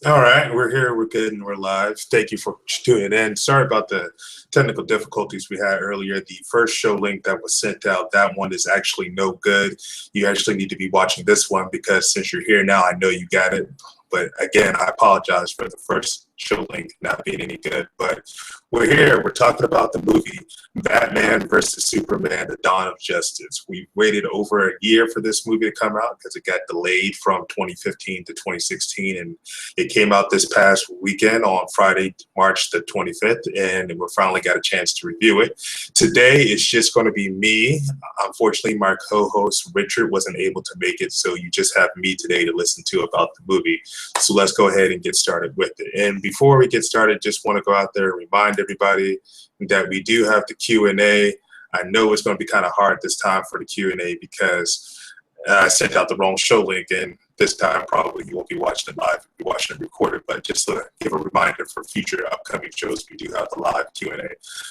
All right, we're here, we're good, and we're live. Thank you for tuning in. Sorry about the technical difficulties we had earlier. The first show link that was sent out, that one is actually no good. You actually need to be watching this one because since you're here now, I know you got it. But again, I apologize for the first show link not being any good. But we're here, we're talking about the movie Batman versus Superman, The Dawn of Justice. We waited over a year for this movie to come out because it got delayed from 2015 to 2016, and it came out this past weekend on Friday, March the 25th, and we finally got a chance to review it. Today, it's just going to be me. Unfortunately, my co-host Richard wasn't able to make it, so you just have me today to listen to about the movie. So let's go ahead and get started with it. And before we get started, just want to go out there and remind everybody that we do have the Q&A. I know it's going to be kind of hard this time for the Q&A because I sent out the wrong show link, and this time probably you won't be watching it live, you'll be watching it recorded, but just to give a reminder for future upcoming shows, we do have the live Q&A.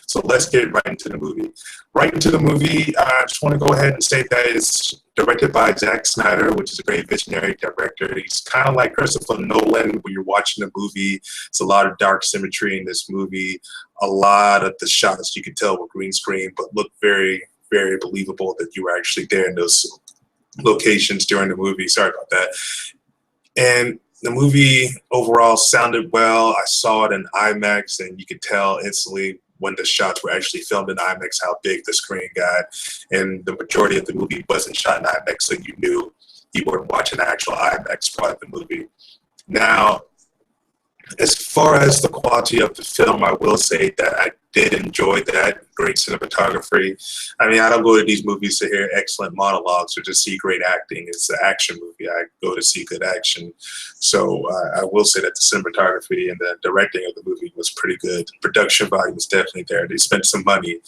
So let's get right into the movie. Right into the movie, I just want to go ahead and say that it's directed by Zack Snyder, which is a great visionary director. He's kind of like Christopher Nolan when you're watching the movie. It's a lot of dark symmetry in this movie. A lot of the shots you can tell were green screen, but look very, very believable that you were actually there in those locations during the movie. Sorry about that. And the movie overall sounded well. I saw it in IMAX, and you could tell instantly when the shots were actually filmed in IMAX how big the screen got. And the majority of the movie wasn't shot in IMAX, so you knew you weren't watching the actual IMAX part of the movie. Now, as far as the quality of the film, I will say that I did enjoy that great cinematography. I mean, I don't go to these movies to hear excellent monologues or to see great acting. It's an action movie. I go to see good action. So I will say that the cinematography and the directing of the movie was pretty good. The production value was definitely there. They spent some money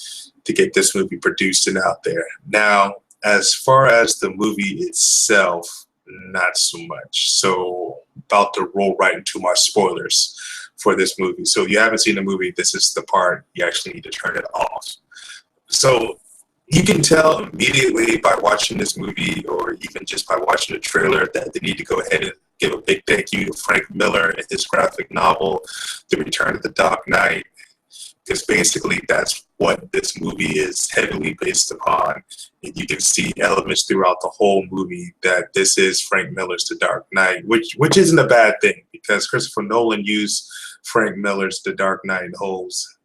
to get this movie produced and out there. Now, as far as the movie itself, not so much. So about to roll right into my spoilers for this movie. So if you haven't seen the movie, this is the part you actually need to turn it off. So you can tell immediately by watching this movie or even just by watching the trailer that they need to go ahead and give a big thank you to Frank Miller and his graphic novel, The Return of the Dark Knight, because basically that's what this movie is heavily based upon. And you can see elements throughout the whole movie that this is Frank Miller's The Dark Knight, which isn't a bad thing because Christopher Nolan used Frank Miller's The Dark Knight, Hole's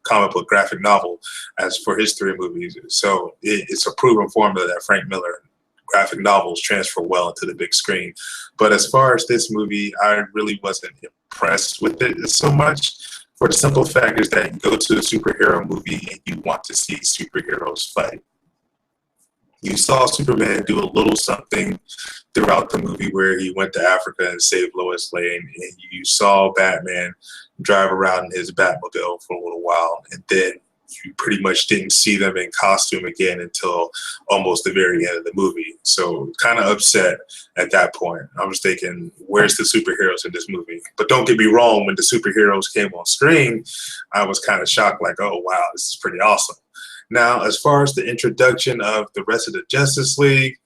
comic book graphic novel, as for his three movies. So it's a proven formula that Frank Miller graphic novels transfer well into the big screen. But as far as this movie, I really wasn't impressed with it so much. For the simple fact is that you go to a superhero movie and you want to see superheroes fight. You saw Superman do a little something throughout the movie where he went to Africa and saved Lois Lane, and you saw Batman drive around in his Batmobile for a little while, and then you pretty much didn't see them in costume again until almost the very end of the movie. So kind of upset at that point. I was thinking, where's the superheroes in this movie? But don't get me wrong, when the superheroes came on screen, I was kind of shocked, like, oh, wow, this is pretty awesome. Now, as far as the introduction of the rest of the Justice League,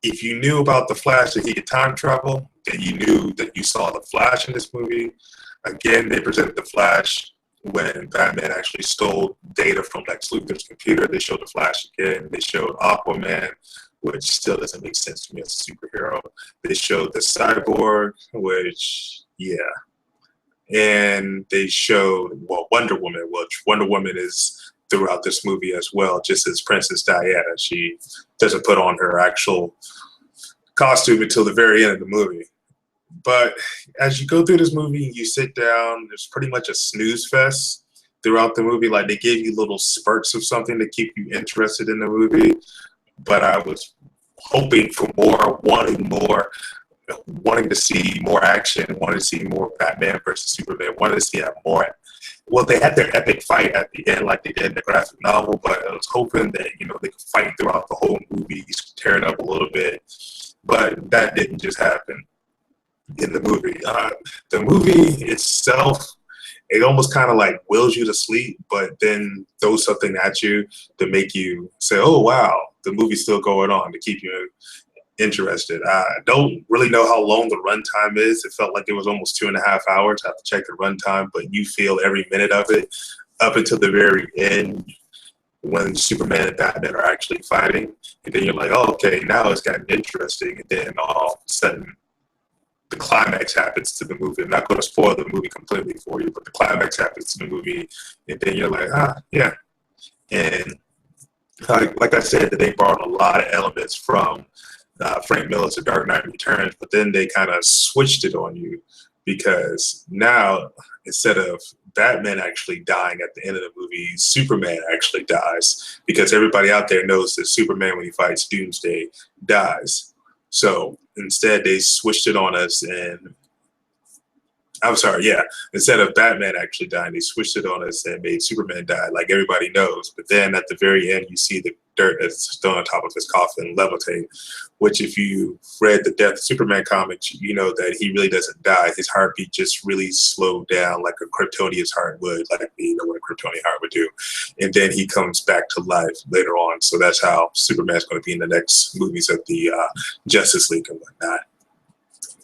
if you knew about the Flash that he could time travel, then you knew that you saw the Flash in this movie. Again, they presented the Flash when Batman actually stole data from Lex Luthor's computer. They showed the Flash again. They showed Aquaman, which still doesn't make sense to me as a superhero. They showed the Cyborg, which, yeah. And they showed, well, Wonder Woman, which Wonder Woman is throughout this movie as well, just as Princess Diana. She doesn't put on her actual costume until the very end of the movie. But as you go through this movie, you sit down, there's pretty much a snooze fest throughout the movie. Like, they give you little spurts of something to keep you interested in the movie. But I was hoping for more, wanting to see more action, wanting to see more Batman versus Superman, wanting to see that more. Well, they had their epic fight at the end like they did in the graphic novel, but I was hoping that, they could fight throughout the whole movie, tear it up a little bit. But that didn't just happen in the movie. The movie itself, it almost kind of like wills you to sleep, but then throws something at you to make you say, oh, wow, the movie's still going on, to keep you interested. I don't really know how long the runtime is. It felt like it was almost 2.5 hours. I have to check the runtime, but you feel every minute of it up until the very end when Superman and Batman are actually fighting. And then you're like, oh, okay, now it's gotten interesting. And then all of a sudden, the climax happens to the movie. I'm not going to spoil the movie completely for you, but the climax happens to the movie. And then you're like, yeah. And like I said, they brought a lot of elements from Frank Miller's The Dark Knight Returns, but then they kind of switched it on you because now instead of Batman actually dying at the end of the movie, Superman actually dies because everybody out there knows that Superman, when he fights Doomsday, dies. So instead, they switched it on us, and I'm sorry, yeah. Instead of Batman actually dying, they switched it on us and made Superman die, like everybody knows. But then at the very end, you see the dirt that's thrown on top of his coffin levitate, which if you read the Death of Superman comics, you know that he really doesn't die. His heartbeat just really slowed down like a Kryptonian's heart would, like what a Kryptonian heart would do. And then he comes back to life later on. So that's how Superman's going to be in the next movies of the Justice League and whatnot.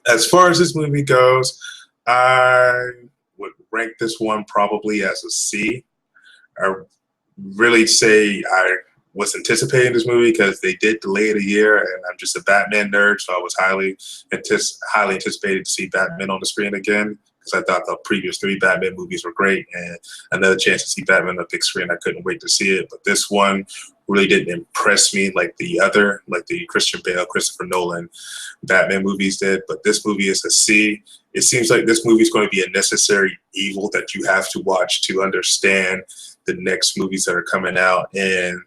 As far as this movie goes, I would rank this one probably as a C. I really say I was anticipating this movie because they did delay it a year, and I'm just a Batman nerd, so I was highly anticipated to see Batman on the screen again because I thought the previous 3 Batman movies were great, and another chance to see Batman on the big screen. I couldn't wait to see it, but this one really didn't impress me like the Christian Bale, Christopher Nolan Batman movies did. But this movie is a C. It seems like this movie is going to be a necessary evil that you have to watch to understand the next movies that are coming out, and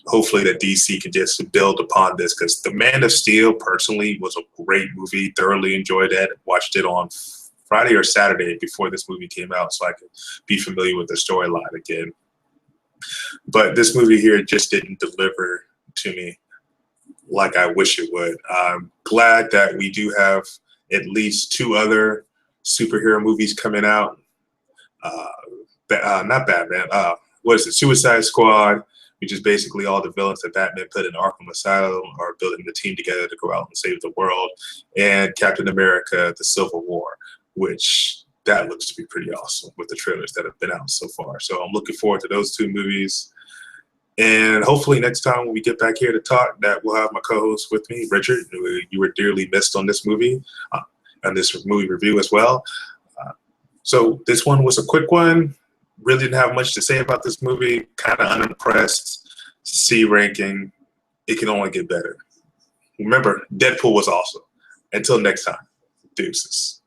hopefully that DC can just build upon this, because The Man of Steel personally was a great movie. Thoroughly enjoyed it. Watched it on Friday or Saturday before this movie came out so I could be familiar with the storyline again. But this movie here just didn't deliver to me like I wish it would. I'm glad that we do have at least 2 other superhero movies coming out. Not Batman. What is it? Suicide Squad, which is basically all the villains that Batman put in Arkham Asylum are building the team together to go out and save the world. And Captain America, The Civil War, which that looks to be pretty awesome with the trailers that have been out so far. So I'm looking forward to those 2 movies. And hopefully next time when we get back here to talk, that we'll have my co-host with me, Richard. You were dearly missed on this movie, on this movie review as well. So this one was a quick one. Really didn't have much to say about this movie. Kind of unimpressed. C ranking. It can only get better. Remember, Deadpool was awesome. Until next time, deuces.